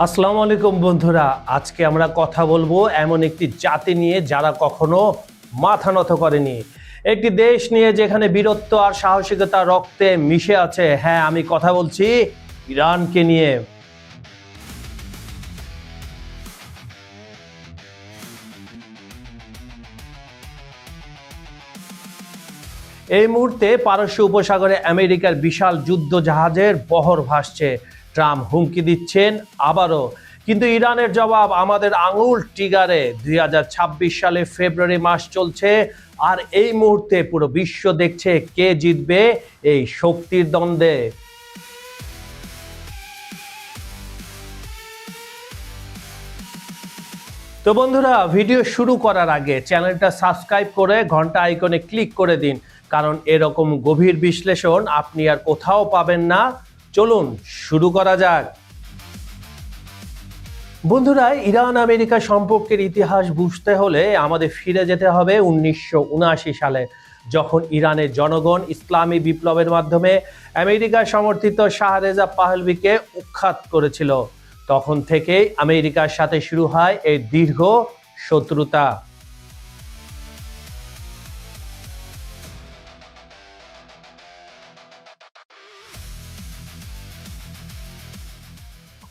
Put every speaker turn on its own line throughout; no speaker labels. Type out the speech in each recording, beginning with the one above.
আসসালামু আলাইকুম বন্ধুরা, আজকে আমরা কথা বলবো এমন একটি জাতি নিয়ে যারা কখনো মাথা নত করেনি, একটি দেশ নিয়ে যেখানে বীরত্ব আর সাহসিকতা রক্তে মিশে আছে। হ্যাঁ, আমি কথা বলছি ইরানকে নিয়ে। এই মুহূর্তে পারস্য উপসাগরে আমেরিকার বিশাল যুদ্ধ জাহাজের বহর ভাসছে। ট্রাম্প হুমকি দিচ্ছেন আবারও, কিন্তু ইরানের জবাব আমাদের আঙুল টিগারে। 2026 সালে ফেব্রুয়ারি মাস চলছে, আর এই মুহূর্তে পুরো বিশ্ব দেখছে কে জিতবে এই শক্তির দ্বন্দ্বে। তো বন্ধুরা, ভিডিও শুরু করার আগে চ্যানেলটা সাবস্ক্রাইব করে ঘন্টা আইকনে ক্লিক করে দিন, কারণ এরকম গভীর বিশ্লেষণ আপনি আর কোথাও পাবেন না। চলুন শুরু করা যাক। বন্ধুরা, ইরান আমেরিকা সম্পর্কের ইতিহাস বুঝতে হলে আমাদের ফিরে যেতে হবে 1979 সালে, যখন ইরানের জনগণ ইসলামী বিপ্লবের মাধ্যমে আমেরিকা সমর্থিত শাহ রেজা পাহলভিকে উৎখাত করেছিল। তখন থেকেই আমেরিকার সাথে শুরু হয় এই দীর্ঘ শত্রুতা।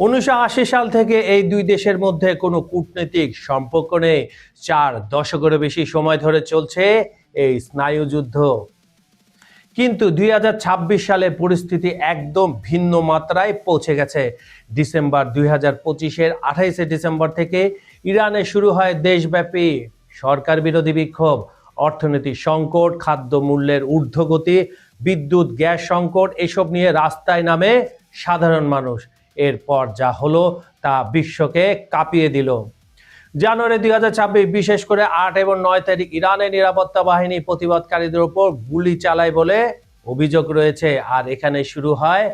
1980 সাল থেকে এই দুই দেশের মধ্যে কোনো কূটনৈতিক সম্পর্ক নেই। 4 দশকেরও বেশি সময় ধরে চলছে এই স্নায়ুযুদ্ধ। কিন্তু 2026 সালে পরিস্থিতি একদম ভিন্ন মাত্রায় পৌঁছে গেছে। ডিসেম্বর 2025-এর 28 ডিসেম্বর থেকে ইরানে শুরু হয় দেশব্যাপী সরকার বিরোধী বিক্ষোভ। অর্থনৈতিক সংকট, খাদ্য মূল্যের ঊর্ধ্বগতি, বিদ্যুৎ গ্যাস সংকট, এসব নিয়ে রাস্তায় নামে সাধারণ মানুষ। এরপর যা হলো তা বিশ্বকে কাঁপিয়ে দিল। জানুয়ারি 2026, বিশেষ করে 8 এবং 9 তারিখ ইরানের নিরাপত্তা বাহিনী প্রতিবাদকারীদের উপর গুলি চালায় বলে অভিযোগ রয়েছে, আর এখানে শুরু হয়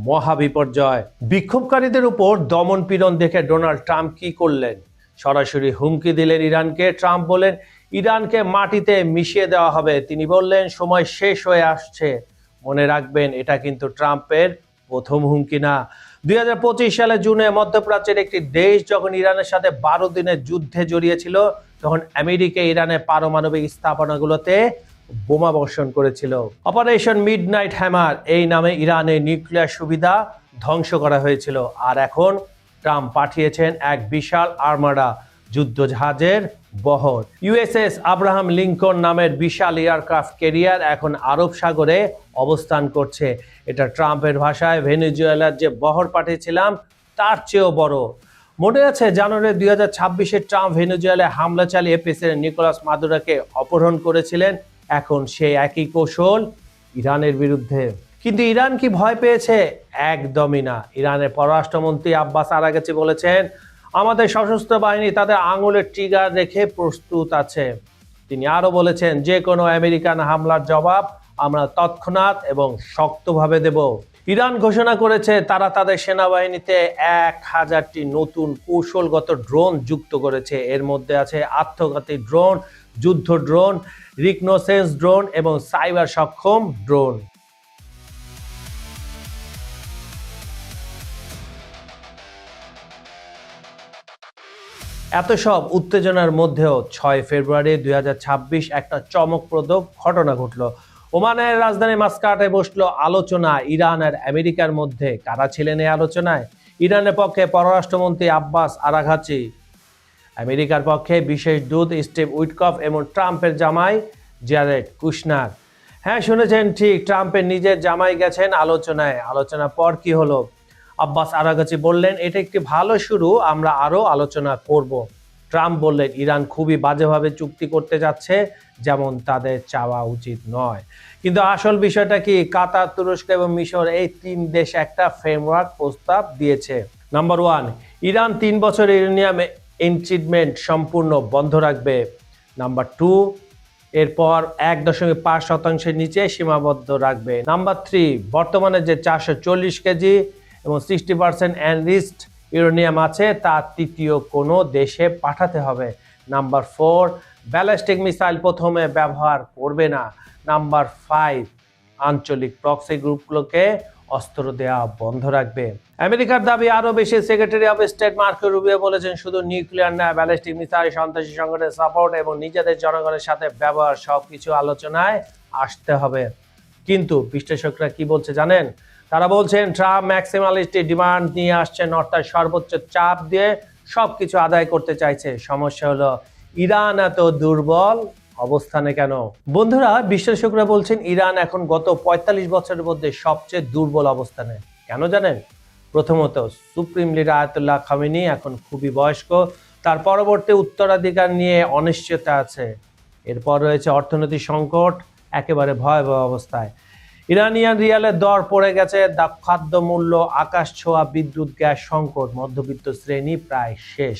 মহাবিপর্যয়। বিক্ষোভকারীদের উপর দমন পীড়ন দেখে ডোনাল্ড ট্রাম্প কি করলেন? সরাসরি হুমকি দিলেন ইরানকে। ট্রাম্প বলেন ইরানকে মাটিতে মিশিয়ে দেওয়া হবে। তিনি বললেন সময় শেষ হয়ে আসছে। মনে রাখবেন, এটা কিন্তু ট্রাম্পের প্রথম হুমকি না। 2025 সালে জুনে মধ্যপ্রাচ্যের একটি দেশ যখন ইরানের সাথে 12 দিনের যুদ্ধে জড়িয়েছিল, তখন আমেরিকা ইরানের পারমাণবিক স্থাপনাগুলোতে বোমা বর্ষণ করেছিল। অপারেশন মিডনাইট হ্যামার এই নামে ইরানের নিউক্লিয়ার সুবিধা ধ্বংস করা হয়েছিল। আর এখন ট্রাম্প পাঠিয়েছেন এক বিশাল আর্মাডা যুদ্ধজাহাজের বহর। ইউএসএস আব্রাহাম লিঙ্কন নামের বিশাল এয়ারক্রাফট ক্যারিয়ার এখন আরব সাগরে অবস্থান করছে। এটা ট্রাম্পের ভাষায় ভেনেজুয়েলার যে বহর পাঠিয়েছিলাম তার চেয়েও বড়। মনে আছে জানুয়ারি 2026-এ ট্রাম্প ভেনেজুয়েলায় হামলা চালিয়ে প্রেসিডেন্ট নিকোলাস মাদুরোকে অপহরণ করেছিলেন। এখন সেই একই কৌশল ইরানের বিরুদ্ধে। কিন্তু ইরান কি ভয় পেয়েছে? একদমই না। ইরানের পররাষ্ট্রমন্ত্রী আব্বাস আরাগচি বলেছেন আমাদের সশস্ত্র বাহিনী তাদের আঙুলের ট্রিগার রেখে প্রস্তুত আছে। তিনি আরো বলেছেন যে কোনো আমেরিকান হামলার জবাব আমরা তৎক্ষণাৎ এবং শক্তভাবে দেব। ইরান ঘোষণা করেছে তারা তাদের সেনাবাহিনীতে 1000টি নতুন কৌশলগত ড্রোন যুক্ত করেছে। এর মধ্যে আছে আত্মঘাতী ড্রোন, যুদ্ধ ড্রোন, রিকনোসেন্স ড্রোন এবং সাইবার সক্ষম ড্রোন। এত সব উত্তেজনার মধ্যেও 6 ফেব্রুয়ারি 2026 একটা চমকপ্রদ ঘটনা ঘটল। ওমানের রাজধানী মাস্কাটে বসলো আলোচনা ইরান আর আমেরিকার মধ্যে। কারা ছিলেন এই আলোচনায়? ইরানের পক্ষে পররাষ্ট্রমন্ত্রী আব্বাস আরাঘচি, আমেরিকার পক্ষে বিশেষ দূত স্টিভ উইটকফ এবং ট্রাম্পের জামাই জ্যারেড কুশনার। হ্যাঁ, শুনেছেন ঠিক, ট্রাম্পের নিজের জামাই গেছেন আলোচনায়। আলোচনার পর কি হলো? আব্বাস আরাঘচি বললেন এটা একটি ভালো শুরু, আমরা আরো আলোচনা করব। ট্রাম্প বললেন ইরান খুবই বাজেভাবে চুক্তি করতে যাচ্ছে, যেমন তাদের চাওয়া উচিত নয়। কিন্তু আসল বিষয়টা কি? কাতার, তুরস্ক এবং মিশর এই 3 দেশ একটা ফ্রেমওয়ার্ক প্রস্তাব দিয়েছে। নাম্বার 1, ইরান 3 বছর ইউরেনিয়াম এনরিচমেন্ট সম্পূর্ণ বন্ধ রাখবে। নাম্বার 2, এরপর 1.5% নিচে সীমাবদ্ধ রাখবে। নাম্বার 3, বর্তমানে যে 440 কেজি এবং 60% এনরিচড ইউরেনিয়াম আছে তা তৃতীয় কোনো দেশে পাঠাতে হবে। নাম্বার 4, ব্যালিস্টিক মিসাইল প্রথমে ব্যবহার করবে না। নাম্বার 5, আঞ্চলিক প্রক্সি গ্রুপগুলোকে অস্ত্র দেওয়া বন্ধ রাখবে। আমেরিকার দাবি আরো বেশি। Secretary of state Marco Rubio বলেছেন, শুধু নিউক্লিয়ার না, ব্যালিস্টিক মিসাইল, সন্ত্রাসী সংগঠনের সাপোর্ট এবং নিজেদের জনগণের সাথে ব্যবহার সবকিছু আলোচনায় আসতে হবে। কিন্তু বিশ্লেষকরা কি বলছে জানেন? তারা বলছেন ট্রাম্প ম্যাক্সিমালিস্টিক ডিমান্ড নিয়ে আসছেন, অর্থাৎ সর্বোচ্চ চাপ দিয়ে সবকিছু আদায় করতে চাইছে। সমস্যা হলো ইরান এত দুর্বল অবস্থানে কেন? বন্ধুরা, বিশ্লেষকরা বলছেন ইরান এখন গত ৪৫ বছরের মধ্যে সবচেয়ে দুর্বল অবস্থানে। কেন জানেন? প্রথমত, সুপ্রিম লিডার আয়াতুল্লাহ খামেনি এখন খুবই বয়স্ক, তার পরবর্তী উত্তরাধিকার নিয়ে অনিশ্চয়তা আছে। এরপর রয়েছে অর্থনৈতিক সংকট, একেবারে ভয়াবহ অবস্থায়। ইরানিয়ান রিয়ালের দর পড়ে গেছে, খাদ্য মূল্য আকাশ ছোঁয়া, বিদ্যুৎ গ্যাস সংকট, মধ্যবিত্ত শ্রেণী প্রায় শেষ।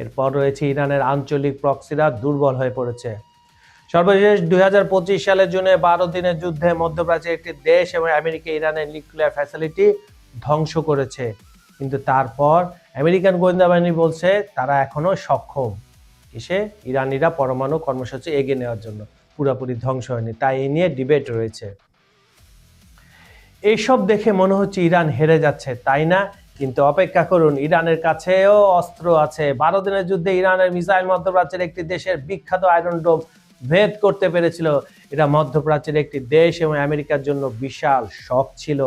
এরপর রয়েছে ইরানের আঞ্চলিক প্রক্সিরা দুর্বল হয়ে পড়েছে। সর্বশেষ ২০২৫ সালের জুনে ১২ দিনের যুদ্ধে মধ্যপ্রাচ্যের একটি দেশ এবং আমেরিকা ইরানের নিউক্লিয়ার ফ্যাসিলিটি ধ্বংস করেছে। কিন্তু তারপর আমেরিকান গোয়েন্দা বাহিনী বলছে তারা এখনো সক্ষম এসে ইরানিরা পরমাণু কর্মসূচি এগিয়ে নেওয়ার জন্য, পুরোপুরি ধ্বংস হয়নি। তাই এই নিয়ে ডিবেট রয়েছে। এইসব দেখে মনে হচ্ছে ইরান হেরে যাচ্ছে, তাই না? কিন্তু অপেক্ষা করুন, ইরানের কাছেও অস্ত্র আছে। ১২ দিনের যুদ্ধে ইরানের মিসাইল মধ্যপ্রাচ্যের একটি দেশের বিখ্যাত আয়রন ডোম ভেদ করতে পেরেছিল। এটা মধ্যপ্রাচ্যের একটি দেশ এবং আমেরিকার জন্য বিশাল শক ছিল।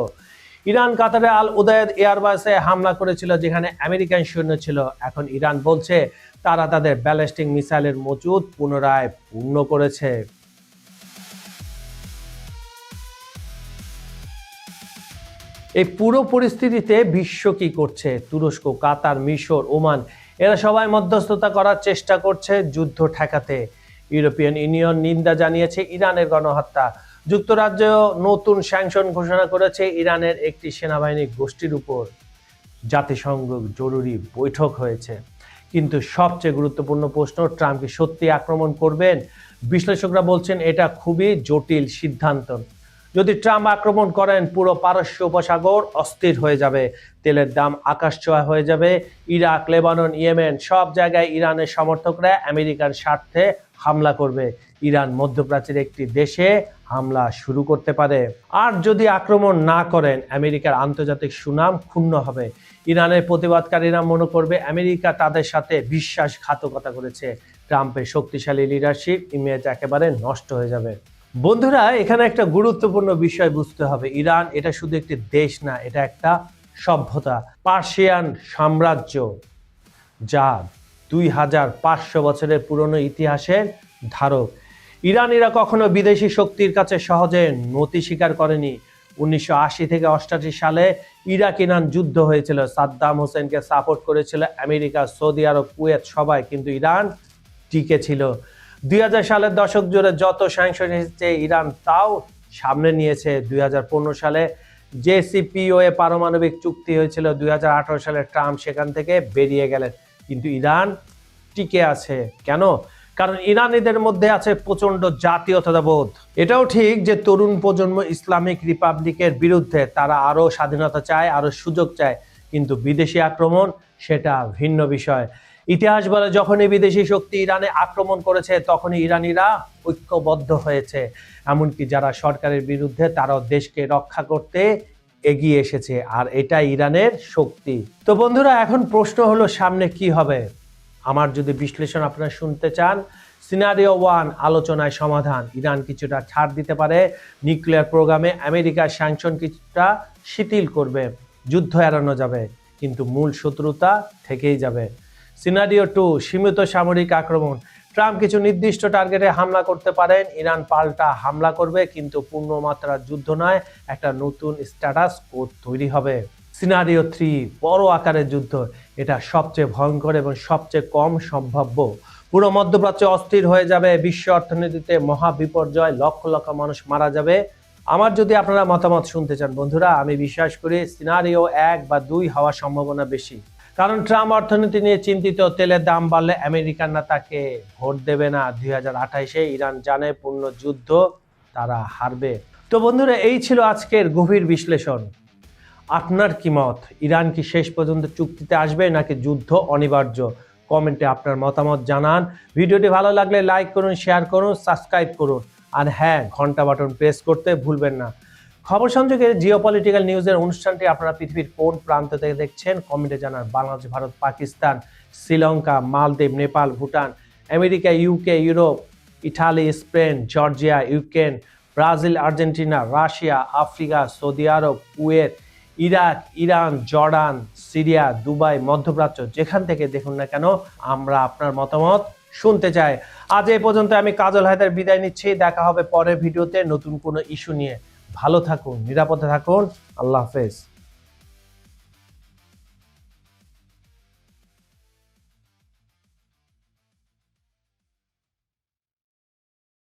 ইরান কাতারে আল উদায়দ এয়ারবাসে হামলা করেছিল, যেখানে আমেরিকান সৈন্য ছিল। এখন ইরান বলছে তারা তাদের ব্যালিস্টিক মিসাইলের মজুদ পুনরায় পূর্ণ করেছে। এই পুরো পরিস্থিতিতে বিশ্ব কি করছে? তুরস্ক, কাতার, মিশর, ওমান, এরা সবাই মধ্যস্থতা করার চেষ্টা করছে যুদ্ধ ঠেকাতে। ইউরোপিয়ান ইউনিয়ন নিন্দা জানিয়েছে ইরানের গণহত্যা। যুক্তরাজ্য নতুন স্যাংশন ঘোষণা করেছে ইরানের একটি সেনাবাহিনী গোষ্ঠীর উপর। জাতিসংঘ জরুরি বৈঠক হয়েছে। কিন্তু সবচেয়ে গুরুত্বপূর্ণ প্রশ্ন, ট্রাম্প কি সত্যি আক্রমণ করবেন? বিশ্লেষকরা বলছেন এটা খুবই জটিল সিদ্ধান্ত। যদি ট্রাম্প আক্রমণ করেন, পুরো পারস্য উপসাগর অস্থির হয়ে যাবে, তেলের দাম আকাশছোঁয়া হয়ে যাবে। ইরাক, লেবানন, ইয়েমেন সব জায়গায় ইরানের সমর্থকরা আমেরিকার স্বার্থে হামলা করবে। ইরান মধ্যপ্রাচ্যের একটি দেশে হামলা শুরু করতে পারে। আর যদি আক্রমণ না করেন, আমেরিকার আন্তর্জাতিক সুনাম ক্ষুণ্ণ হবে। ইরানের প্রতিবাদকারীরা মনে করবে আমেরিকা তাদের সাথে বিশ্বাসঘাতকতা করেছে। ট্রাম্পের শক্তিশালী লিডারশিপ ইমেজ একেবারে নষ্ট হয়ে যাবে। বন্ধুরা, এখানে একটা গুরুত্বপূর্ণ বিষয় বুঝতে হবে। ইরান এটা শুধু একটি দেশ না, এটা একটা সভ্যতা, পার্সিয়ান সাম্রাজ্য, যা ২৫০০ বছরের পুরনো ইতিহাসের ধারক। ইরানিরা কখনো বিদেশি শক্তির কাছে সহজে নতি স্বীকার করেনি। ১৯৮০ থেকে ৮৮ সালে ইরাক ইরান যুদ্ধ হয়েছিল। সাদ্দাম হোসেনকে সাপোর্ট করেছিল আমেরিকা, সৌদি আরব, কুয়েত সবাই, কিন্তু ইরান টিকে ছিল। ২০০০ সালের দশক জুড়ে যত স্যাংশন এসেছে, ইরান তাও সামনে নিয়েছে। ২০১৫ সালে জেসিপিওএ পারমাণবিক চুক্তি হয়েছিল। ২০১৮ সালে ট্রাম্প সেখান থেকে বেরিয়ে গেলেন, কিন্তু ইরান টিকে আছে। কেন? কারণ ইরানিদের মধ্যে আছে প্রচন্ড জাতীয়তাবোধ। এটাও ঠিক যে তরুণ প্রজন্ম ইসলামিক রিপাবলিকের বিরুদ্ধে, তারা আরো স্বাধীনতা চায়, আরো সুযোগ চায়। কিন্তু বিদেশি আক্রমণ সেটা ভিন্ন বিষয়। ইতিহাস বলে যখনই বিদেশি শক্তি ইরানে আক্রমণ করেছে, তখনই ইরানিরা ঐক্যবদ্ধ হয়েছে। এমনকি যারা সরকারের বিরুদ্ধে, তারাও দেশকে রক্ষা করতে এগিয়ে এসেছে। আর এটা ইরানের শক্তি। তো বন্ধুরা, এখন প্রশ্ন হলো সামনে কি হবে? আমার যদি বিশ্লেষণ আপনারা শুনতে চান, সিনারিও 1 আলোচনায় সমাধান। ইরান কিছুটা ছাড় দিতে পারে, নিউক্লিয়ার প্রোগ্রামে আমেরিকার স্যাংশন কিছুটা শিথিল করবে, যুদ্ধ এড়ানো যাবে, কিন্তু মূল শত্রুতা থেকেই যাবে। সিনারিও 2 সীমিত সামরিক আক্রমণ। ট্রাম্প কিছু নির্দিষ্ট টার্গেটে হামলা করতে পারেন, ইরান পাল্টা হামলা করবে, কিন্তু পূর্ণমাত্রার যুদ্ধ নয়, একটা নতুন স্ট্যাটাস কোড তৈরি হবে। সিনারিও 3 বড় আকারের যুদ্ধ। এটা সবচেয়ে ভয়ঙ্কর এবং সবচেয়ে কম সম্ভাব্য। পুরো মধ্যপ্রাচ্য অস্থির হয়ে যাবে, বিশ্ব অর্থনীতিতে মহা বিপর্যয়, লক্ষ লক্ষ মানুষ মারা যাবে। আমার যদি আপনারা মতামত শুনতে চান বন্ধুরা, আমি বিশ্বাস করি সিনারিও 1 বা 2 হওয়ার সম্ভাবনা বেশি। কারণ ট্রাম্প অর্থনীতি নিয়ে চিন্তিত। তেলের দাম বাড়লে আমেরিকানরা তাকে ভোট দেবে না। ২০২৮-এ ইরান জানে পূর্ণ যুদ্ধ তারা হারবে। তো বন্ধুরা, এই ছিল আজকের গভীর বিশ্লেষণ। আপনার কি মত? ইরান কি শেষ পর্যন্ত চুক্তিতে আসবে, নাকি যুদ্ধ অনিবার্য? কমেন্টে আপনার মতামত জানান। ভিডিওটি ভালো লাগলে লাইক করুন, শেয়ার করুন, সাবস্ক্রাইব করুন, আর হ্যাঁ, ঘন্টা বাটন প্রেস করতে ভুলবেন না। খবর সংযোগের জিওপলিটিক্যাল নিউজের অনুষ্ঠানটি আপনারা পৃথিবীর কোন প্রান্ত থেকে দেখছেন কমেন্টে জানান। Bangladesh, Bharat, Pakistan, Sri Lanka, Maldives, Nepal, Bhutan, America, UK, Europe, Italy, Spain, Georgia, Ukraine, Brazil, Argentina, Russia, Africa, Saudi Arab, Kuwait, Iraq, Iran, Jordan, Syria, Dubai, মধ্যপ্রাচ্য, যেখান থেকে দেখুন না কেন আমরা আপনার মতামত শুনতে চাই। আজ এই পর্যন্ত আমি কাজল হায়দার বিদায় নিচ্ছি। দেখা হবে পরের ভিডিওতে নতুন কোনো ইস্যু নিয়ে। ভালো থাকুন, নিরাপদে থাকুন। আল্লাহ হাফেজ।